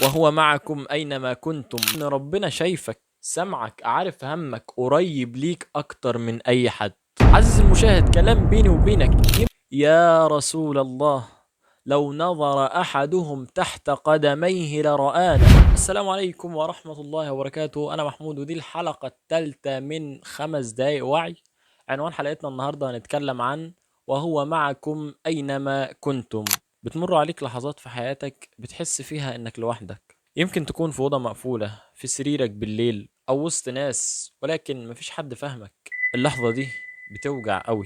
وهو معكم أينما كنتم. إن ربنا شايفك، سمعك، عارف همك، قريب ليك أكتر من أي حد. عزيزي المشاهد، كلام بيني وبينك. يا رسول الله، لو نظر أحدهم تحت قدميه لرآنا. السلام عليكم ورحمة الله وبركاته. أنا محمود، ودي الحلقة الثالثة من 5 دقايق وعي. عنوان حلقتنا النهاردة هنتكلم عن وهو معكم أينما كنتم. بتمر عليك لحظات في حياتك بتحس فيها إنك لوحدك، يمكن تكون في أوضة مقفولة، في سريرك بالليل، أو وسط ناس ولكن مفيش حد فاهمك. اللحظة دي بتوجع قوي.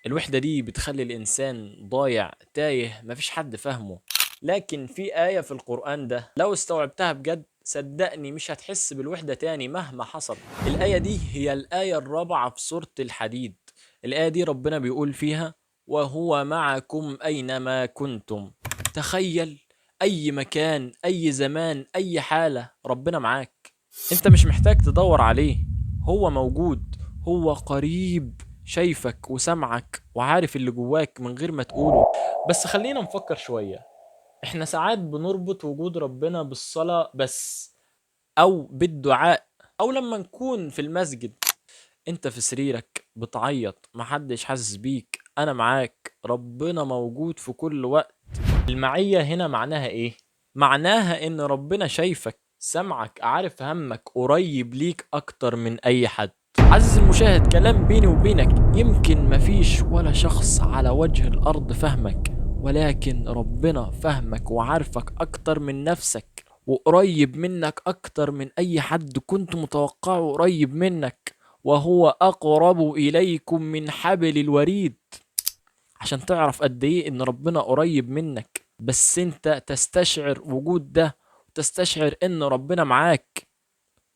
الوحدة دي بتخلي الإنسان ضايع تايه، مفيش حد فاهمه. لكن في آية في القرآن ده لو استوعبتها بجد صدقني مش هتحس بالوحدة تاني مهما حصل. الآية دي هي الآية الرابعة في سورة الحديد. الآية دي ربنا بيقول فيها وهو معكم أينما كنتم. تخيل، أي مكان، أي زمان، أي حالة، ربنا معاك. أنت مش محتاج تدور عليه، هو موجود، هو قريب، شايفك وسمعك وعارف اللي جواك من غير ما تقوله. بس خلينا نفكر شوية. احنا ساعات بنربط وجود ربنا بالصلاة بس، او بالدعاء، او لما نكون في المسجد. انت في سريرك بتعيط، محدش حاسس بيك، انا معاك، ربنا موجود في كل وقت. المعية هنا معناها ايه؟ معناها ان ربنا شايفك، سمعك، عارف همك، قريب ليك اكتر من اي حد. عزيزي المشاهد، كلام بيني وبينك، يمكن مفيش ولا شخص على وجه الارض فهمك، ولكن ربنا فهمك وعارفك اكتر من نفسك، وقريب منك اكتر من اي حد كنت متوقعه قريب منك. وهو اقرب اليكم من حبل الوريد. عشان تعرف قد ايه ان ربنا قريب منك، بس انت تستشعر وجود ده، وتستشعر ان ربنا معاك.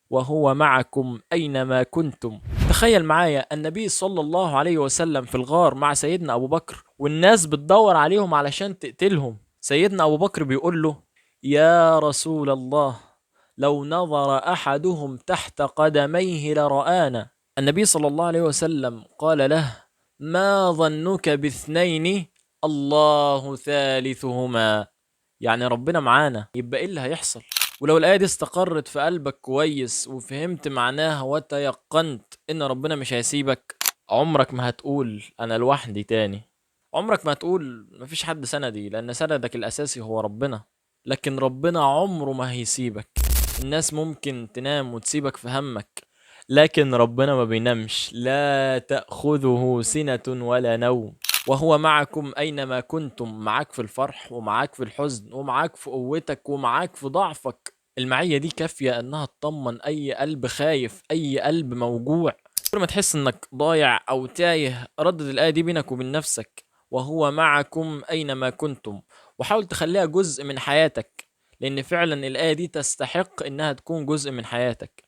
وهو معكم اينما كنتم. تخيل معايا النبي صلى الله عليه وسلم في الغار مع سيدنا ابو بكر، والناس بتدور عليهم علشان تقتلهم. سيدنا ابو بكر بيقول له يا رسول الله، لو نظر احدهم تحت قدميه لرآنا. النبي صلى الله عليه وسلم قال له ما ظنك باثنين، الله ثالثهما. يعني ربنا معانا، يبقى ايه اللي هيحصل؟ ولو الآية دي استقرت في قلبك كويس وفهمت معناها وتيقنت ان ربنا مش هيسيبك، عمرك ما هتقول انا لوحدي تاني. عمرك ما هتقول مفيش حد سندي، لان سندك الاساسي هو ربنا. لكن ربنا عمره ما هيسيبك. الناس ممكن تنام وتسيبك في همك، لكن ربنا ما بينامش. لا تأخذه سنة ولا نوم. وهو معكم أينما كنتم، معاك في الفرح ومعاك في الحزن ومعاك في قوتك ومعاك في ضعفك. المعية دي كافية انها تطمن اي قلب خايف، اي قلب موجوع. كل ما تحس انك ضايع او تايه، ردد الآية دي بينك وبين نفسك، وهو معكم أينما كنتم، وحاول تخليها جزء من حياتك، لأن فعلا الآية دي تستحق إنها تكون جزء من حياتك.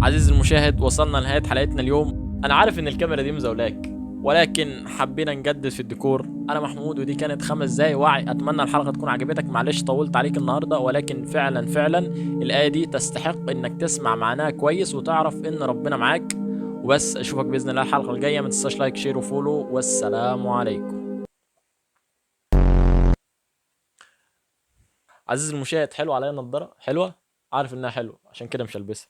عزيزي المشاهد، وصلنا لنهاية حلقتنا اليوم. أنا عارف إن الكاميرا دي مزولاك، ولكن حبينا نجدد في الديكور. أنا محمود، ودي كانت 5 دقايق وعي. أتمنى الحلقة تكون عجبتك. معلش طولت عليك النهاردة، ولكن فعلا الآية دي تستحق إنك تسمع معناها كويس وتعرف إن ربنا معاك. وبس أشوفك بإذن الله الحلقة الجاية. ما تنساش لايك، شير، وفولو، والسلام عليكم. عزيزي المشاهد، حلو عليا النضارة؟ حلوة؟ عارف إنها حلوة، عشان كده مش هلبسها.